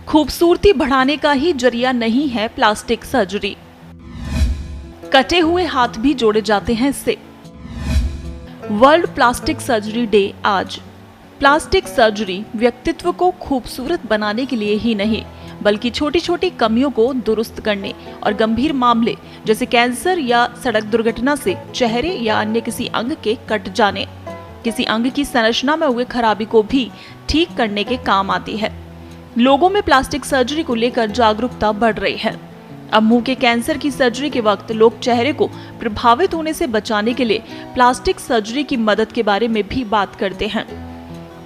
खूबसूरती बढ़ाने का ही जरिया नहीं है प्लास्टिक सर्जरी। कटे हुए हाथ भी जोड़े जाते हैं इससे। वर्ल्ड प्लास्टिक सर्जरी डे आज। प्लास्टिक सर्जरी व्यक्तित्व को खूबसूरत बनाने के लिए ही नहीं, बल्कि छोटी छोटी कमियों को दुरुस्त करने और गंभीर मामले जैसे कैंसर या सड़क दुर्घटना से चेहरे या अन्य किसी अंग के कट जाने, किसी अंग की संरचना में हुए खराबी को भी ठीक करने के काम आती है। लोगों में प्लास्टिक सर्जरी को लेकर जागरूकता बढ़ रही है। अब मुंह के कैंसर की सर्जरी के वक्त लोग चेहरे को प्रभावित होने से बचाने के लिए प्लास्टिक सर्जरी की मदद के बारे में भी बात करते हैं।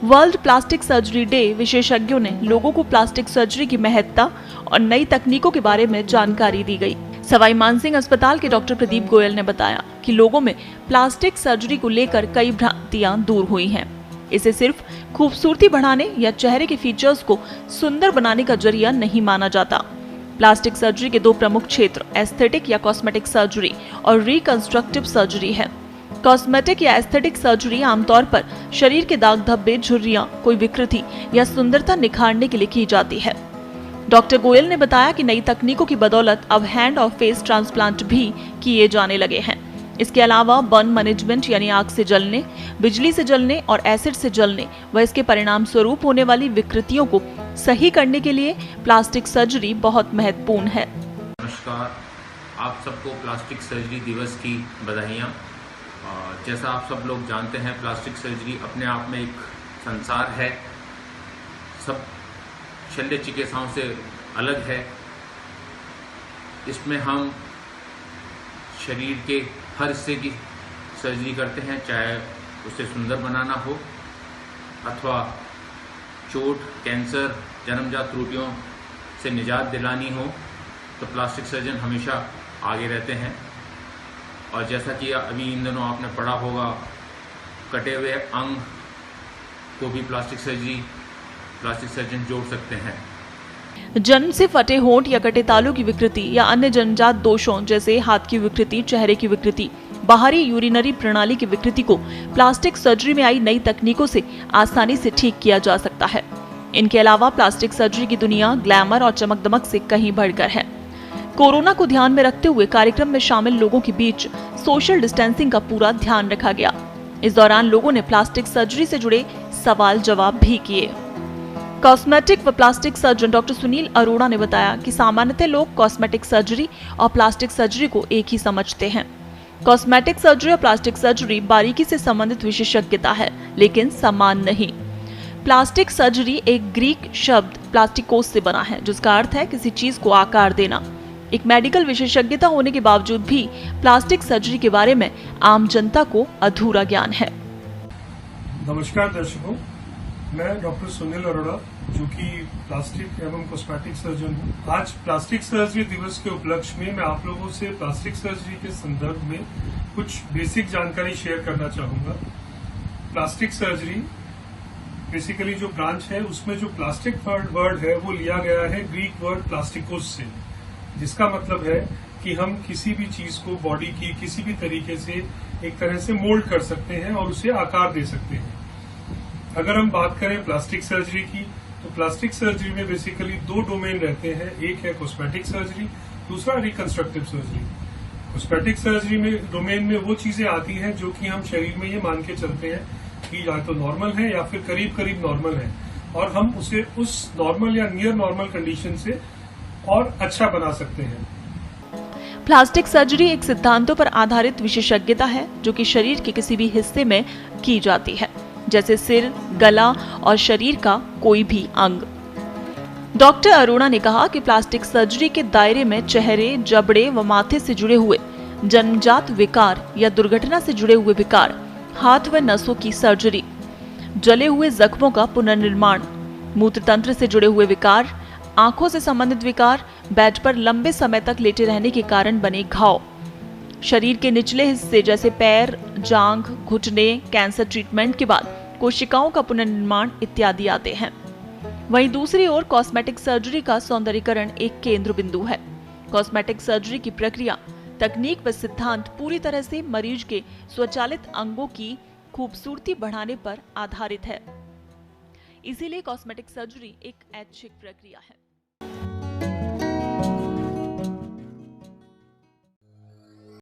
वर्ल्ड प्लास्टिक सर्जरी डे विशेषज्ञों ने लोगों को प्लास्टिक सर्जरी की महत्ता और नई तकनीकों के बारे में जानकारी दी गई। सवाई मानसिंह अस्पताल के डॉक्टर प्रदीप गोयल ने बताया कि लोगों में प्लास्टिक सर्जरी को लेकर कई भ्रांतियां दूर हुई हैं। इसे सिर्फ खूबसूरती बढ़ाने या चेहरे के फीचर्स को सुंदर बनाने का जरिया नहीं माना जाता। प्लास्टिक सर्जरी के दो प्रमुख क्षेत्र एस्थेटिक या कॉस्मेटिक सर्जरी और रिकंस्ट्रक्टिव सर्जरी है। कॉस्मेटिक या एस्थेटिक सर्जरी आमतौर पर शरीर के दाग धब्बे, झुर्रियां, कोई विकृति या सुंदरता निखारने के लिए की जाती है। डॉक्टर गोयल ने बताया कि नई तकनीकों की बदौलत अब हैंड और फेस ट्रांसप्लांट भी किए जाने लगे हैं। इसके अलावा बर्न मैनेजमेंट यानी आग से जलने, बिजली से जलने और एसिड से जलने व इसके परिणाम स्वरूप होने वाली विकृतियों को सही करने के लिए प्लास्टिक सर्जरी बहुत महत्वपूर्ण है। नमस्कार, आप सबको प्लास्टिक सर्जरी दिवस की बधाइयाँ। जैसा आप सब लोग जानते हैं, प्लास्टिक सर्जरी अपने आप में एक संसार है, सब शल्य चिकित्साओं से अलग है। इसमें हम शरीर के हर हिस्से की सर्जरी करते हैं, चाहे उसे सुंदर बनाना हो अथवा चोट, कैंसर, जन्मजात त्रुटियों से निजात दिलानी हो, तो प्लास्टिक सर्जन हमेशा आगे रहते हैं। और जैसा कि अभी इन दिनों आपने पढ़ा होगा, कटे हुए अंग को भी प्लास्टिक सर्जन जोड़ सकते हैं। जन्म से फटे होंठ या कटे तालू की विकृति या अन्य जन्मजात दोषों जैसे हाथ की विकृति, चेहरे की विकृति, बाहरी यूरिनरी प्रणाली की विकृति को प्लास्टिक सर्जरी में आई नई तकनीकों से आसानी से ठीक किया जा सकता है। इनके अलावा प्लास्टिक सर्जरी की दुनिया ग्लैमर और चमक दमक से कहीं बढ़कर है। कोरोना को ध्यान में रखते हुए कार्यक्रम में शामिल लोगों के बीच सोशल डिस्टेंसिंग का पूरा ध्यान रखा गया। इस दौरान लोगों ने प्लास्टिक सर्जरी से जुड़े सवाल जवाब भी किए। कॉस्मेटिक व plastic surgeon doctor Sunil Arora ने बताया कि सामान्यतः लोग कॉस्मेटिक सर्जरी और प्लास्टिक सर्जरी को एक ही समझते हैं। कॉस्मेटिक सर्जरी और प्लास्टिक सर्जरी बारीकी से संबंधित विशेषज्ञता है, लेकिन समान नहीं। प्लास्टिक सर्जरी एक ग्रीक शब्द प्लास्टिकोस से बना है, जिसका अर्थ है किसी चीज को आकार देना। एक मेडिकल विशेषज्ञता होने के बावजूद भी प्लास्टिक सर्जरी के बारे में आम जनता को अधूरा ज्ञान है। नमस्कार दर्शकों, मैं डॉक्टर सुनील अरोड़ा, जो कि प्लास्टिक एवं कॉस्मेटिक सर्जन हूँ। आज प्लास्टिक सर्जरी दिवस के उपलक्ष्य में मैं आप लोगों से प्लास्टिक सर्जरी के संदर्भ में कुछ बेसिक जानकारी शेयर करना चाहूंगा। प्लास्टिक सर्जरी बेसिकली जो ब्रांच है, उसमें जो प्लास्टिक वर्ड है वो लिया गया है ग्रीक वर्ड प्लास्टिकोस से, जिसका मतलब है कि हम किसी भी चीज को बॉडी की किसी भी तरीके से एक तरह से मोल्ड कर सकते हैं और उसे आकार दे सकते हैं। अगर हम बात करें प्लास्टिक सर्जरी की, तो प्लास्टिक सर्जरी में बेसिकली दो डोमेन रहते हैं। एक है कॉस्मेटिक सर्जरी, दूसरा रिकंस्ट्रक्टिव सर्जरी। कॉस्मेटिक सर्जरी में डोमेन में वो चीजें आती हैं जो कि हम शरीर में ये मान के चलते हैं कि या तो नॉर्मल है या फिर करीब करीब नॉर्मल है, और हम उसे उस नॉर्मल या नियर नॉर्मल कंडीशन से और अच्छा बना सकते हैं। प्लास्टिक सर्जरी एक सिद्धांतों पर आधारित विशेषज्ञता है जो कि शरीर के किसी भी हिस्से में की जाती है, जैसे सिर, गला और शरीर का कोई भी अंग। डॉक्टर अरोड़ा ने कहा कि प्लास्टिक सर्जरी के दायरे में चेहरे, जबड़े व माथे से जुड़े हुए जन्मजात विकार या दुर्घटना से जुड़े हुए विकार, हाथ व नसों की सर्जरी, जले हुए जख्मों का पुनर्निर्माण, मूत्र तंत्र से जुड़े हुए विकार, आंखों से संबंधित विकार, बेड पर लंबे समय तक लेटे रहने के कारण बने घाव, शरीर के निचले हिस्से जैसे पैर, जांघ, घुटने, कैंसर ट्रीटमेंट के बाद कोशिकाओं का पुनर्निर्माण इत्यादि आते हैं। वहीं दूसरी ओर कॉस्मेटिक सर्जरी का सौंदर्यीकरण एक केंद्र बिंदु है। कॉस्मेटिक सर्जरी की प्रक्रिया, तकनीक व सिद्धांत पूरी तरह से मरीज के स्वचालित अंगों की खूबसूरती बढ़ाने पर आधारित है। इसीलिए कॉस्मेटिक सर्जरी एक ऐच्छिक प्रक्रिया है।